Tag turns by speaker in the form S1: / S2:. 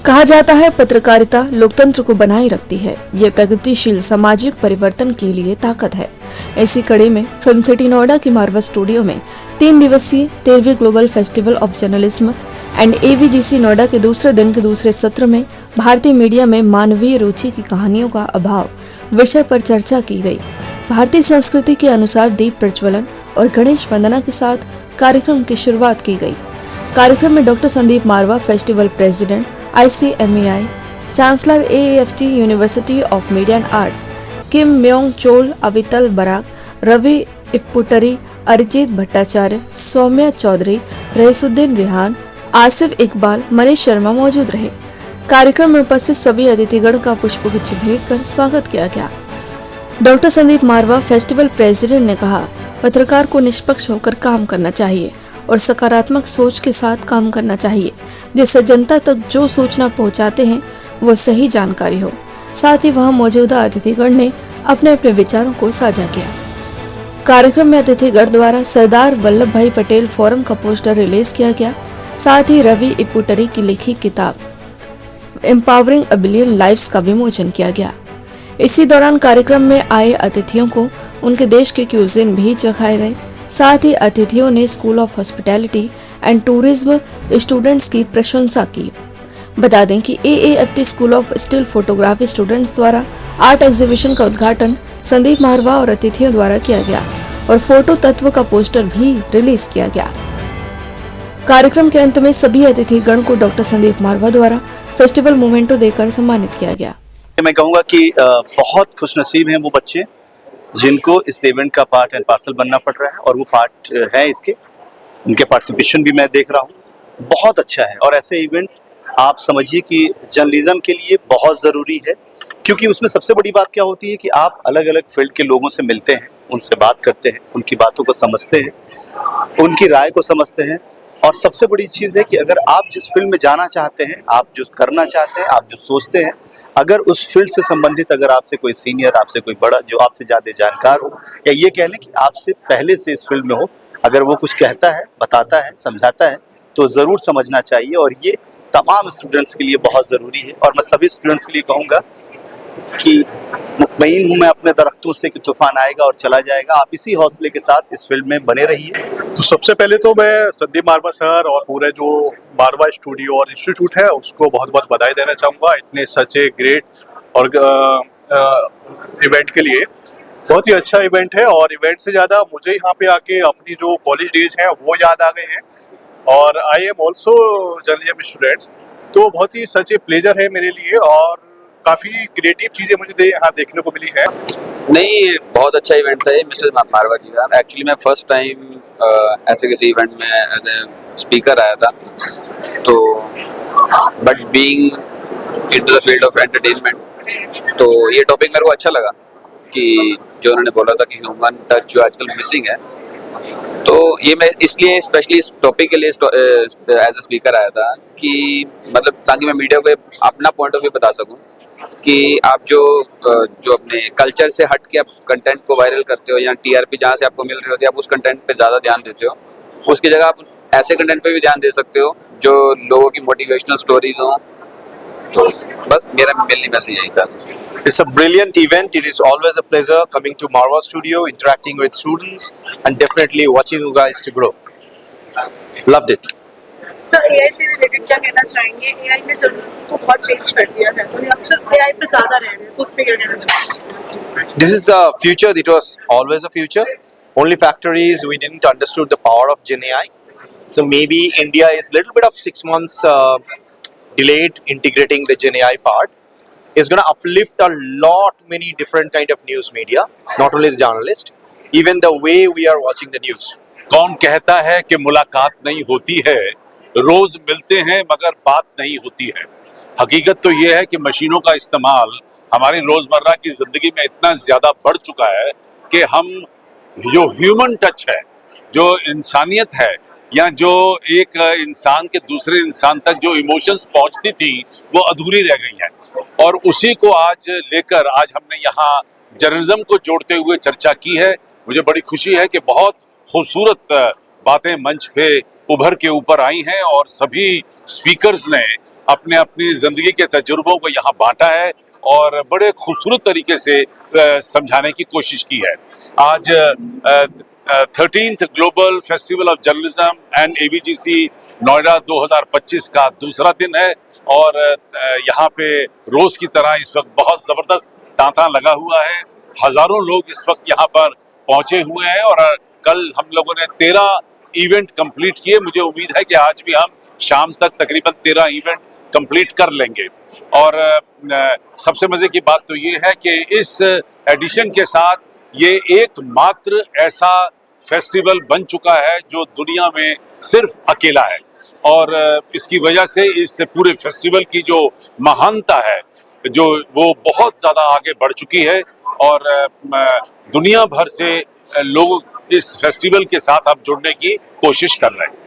S1: कहा जाता है पत्रकारिता लोकतंत्र को बनाए रखती है। ये प्रगतिशील सामाजिक परिवर्तन के लिए ताकत है। इसी कड़ी में फिल्म सिटी नोएडा की मारवा स्टूडियो में 3 दिवसीय 13वीं global festival of journalism and AVGC Noida के दूसरे दिन के दूसरे सत्र में भारतीय मीडिया में मानवीय रुचि की कहानियों का अभाव विषय पर चर्चा की गई। भारतीय संस्कृति के अनुसार दीप प्रज्वलन और गणेश वंदना के साथ कार्यक्रम की शुरुआत की गई। कार्यक्रम में doctor Sandeep Marwah, festival president ICMEI, chancellor AAFT university of media and arts, Kim Myong Chol, Avital Barak, Ravi Ipputri, Arijit Bhattacharya, Soumya Chaudhary, Raisuddin Rihan, Asif Iqbal, Manish Sharma मौजूद रहे। कार्यक्रम में उपस्थित सभी अतिथिगण का पुष्पगुच्छ भेंट कर स्वागत किया गया। Doctor Sandeep Marwah, festival president ने कहा, पत्रकार को निष्पक्ष होकर काम करना चाहिए और सकारात्मक सोच के साथ काम करना चाहिए, जिससे जनता तक जो सूचना पहुंचाते हैं वो सही जानकारी हो। साथ ही वहां मौजूदा अतिथिगण ने अपने अपने विचारों को साझा किया। कार्यक्रम में अतिथिगण द्वारा सरदार वल्लभ भाई पटेल फोरम का पोस्टर रिलीज किया गया। साथ ही रवि इप्पुटरी की लिखी किताब एम्पावरिंग अ बिलियन लाइव्स का विमोचन किया गया। इसी दौरान कार्यक्रम में आए अतिथियों को उनके देश के क्यूजिन भी चखाए गए। साथ ही अतिथियों ने school of hospitality and tourism students की प्रशंसा की। बता दें कि AAFT school of still photography students द्वारा आर्ट एग्जीबिशन का उद्घाटन संदीप मारवा और अतिथियों द्वारा किया गया और फोटो तत्व का पोस्टर भी रिलीज किया गया। कार्यक्रम के अंत में सभी अतिथिगण को डॉक्टर संदीप मारवा द्वारा फेस्टिवल मोमेंटो देकर सम्मानित किया गया।
S2: मैं कहूँगा कि बहुत खुशनसीब हैं वो बच्चे जिनको इस इवेंट का पार्ट एंड पार्सल बनना पड़ रहा है, और वो पार्ट है इसके। उनके पार्टिसिपेशन भी मैं देख रहा हूँ, बहुत अच्छा है। और ऐसे इवेंट आप समझिए कि जर्नलिज्म के लिए बहुत ज़रूरी है, क्योंकि उसमें सबसे बड़ी बात क्या होती है कि आप अलग अलग फील्ड के लोगों से मिलते हैं, उनसे बात करते हैं, उनकी बातों को समझते हैं, उनकी राय को समझते हैं। और सबसे बड़ी चीज़ है कि अगर आप जिस फील्ड में जाना चाहते हैं, आप जो करना चाहते हैं, आप जो सोचते हैं, अगर उस फील्ड से संबंधित अगर आपसे कोई सीनियर, आपसे कोई बड़ा जो आपसे ज़्यादा जानकार हो, या ये कह लें कि आपसे पहले से इस फील्ड में हो, अगर वो कुछ कहता है, बताता है, समझाता है, तो ज़रूर समझना चाहिए। और ये तमाम स्टूडेंट्स के लिए बहुत ज़रूरी है। और मैं सभी स्टूडेंट्स के लिए कहूँगा कि मुतमईन हूँ मैं अपने दरख्तों से कि तूफान आएगा और चला जाएगा। आप इसी हौसले के साथ इस फील्ड में बने रहिए।
S3: तो सबसे पहले तो मैं संदीप मारवा सर और पूरे जो मारवा स्टूडियो और इंस्टीट्यूट है उसको बहुत बहुत बधाई देना चाहूँगा इतने सच ए ग्रेट और इवेंट के लिए। बहुत ही अच्छा इवेंट है, और इवेंट से ज़्यादा मुझे यहाँ पे आके अपनी जो कॉलेज डेज हैं वो याद आ गए हैं। और I am also journalism students, तो बहुत ही सच ए प्लेजर है मेरे लिए, और काफ़ी क्रिएटिव चीज़ें मुझे यहाँ देखने को मिली है।
S4: नहीं, बहुत अच्छा इवेंट था ये मिस्टर मारवा जी का। एक्चुअली मैं फर्स्ट टाइम ऐसे किसी इवेंट में एज ए स्पीकर आया था, तो but being into the field of entertainment, तो ये टॉपिक मेरे को अच्छा लगा कि जो उन्होंने बोला था कि ह्यूमन टच जो आजकल मिसिंग है, तो ये मैं इसलिए स्पेशली इस टॉपिक के लिए एज ए स्पीकर आया था कि मतलब ताकि मैं मीडिया को अपना पॉइंट ऑफ व्यू बता सकूं कि आप जो अपने कल्चर से हट के आप कंटेंट को वायरल करते हो, या TRP जहाँ से आपको मिल रही होती है, आप उस कंटेंट पे ज़्यादा ध्यान देते हो। उसकी जगह आप ऐसे कंटेंट पे भी ध्यान दे सकते हो जो लोगों की मोटिवेशनल स्टोरीज हों। तो बस मेरा मेनली मैसेज यही था।
S5: It's a brilliant event. It is always a pleasure coming to Marwa Studio, interacting with students, and definitely watching you guys to grow. Loved it.
S6: Sir AI से related क्या कहना चाहेंगे? AI ने journalism को बहुत change कर दिया है और अक्सर AI पे ज़्यादा रह रहे हैं, तो उस पे क्या कहना चाहेंगे?
S5: This is a future. It was always a future. Only factor is we didn't understood the power of Gen AI. So maybe India is little bit of 6 months delayed integrating the Gen AI part. Is going to uplift a lot many different kind of news media, not only the journalist, even the way we are watching the news.
S7: कौन कहता है कि मुलाकात नहीं होती है, रोज मिलते हैं मगर बात नहीं होती है। हकीकत तो ये है कि मशीनों का इस्तेमाल हमारी रोजमर्रा की जिंदगी में इतना ज्यादा बढ़ चुका है कि हम जो ह्यूमन टच है, जो इंसानियत है, या जो एक इंसान के दूसरे इंसान तक जो इमोशंस पहुंचती थी, वो अधूरी रह गई हैं। और उसी को आज लेकर आज हमने यहाँ जर्नलिज्म को जोड़ते हुए चर्चा की है। मुझे बड़ी खुशी है कि बहुत खूबसूरत बातें मंच पे उभर के ऊपर आई हैं और सभी स्पीकर्स ने अपने अपनी ज़िंदगी के तजुर्बों को यहाँ बांटा है और बड़े खूबसूरत तरीके से समझाने की कोशिश की है। आज 13th global festival of journalism and AVGC Noida 2025 का दूसरा दिन है और यहाँ पे रोज की तरह इस वक्त बहुत जबरदस्त तांता लगा हुआ है। हजारों लोग इस वक्त यहाँ पर पहुंचे हुए हैं और कल हम लोगों ने 13 इवेंट कंप्लीट किए। मुझे उम्मीद है कि आज भी हम शाम तक तकरीबन 13 इवेंट कंप्लीट कर लेंगे। और सबसे मजे की बात तो ये है कि इस एडिशन के साथ ये एकमात्र ऐसा फेस्टिवल बन चुका है जो दुनिया में सिर्फ अकेला है और इसकी वजह से इस पूरे फेस्टिवल की जो महानता है जो वो बहुत ज़्यादा आगे बढ़ चुकी है और दुनिया भर से लोग इस फेस्टिवल के साथ अब जुड़ने की कोशिश कर रहे हैं।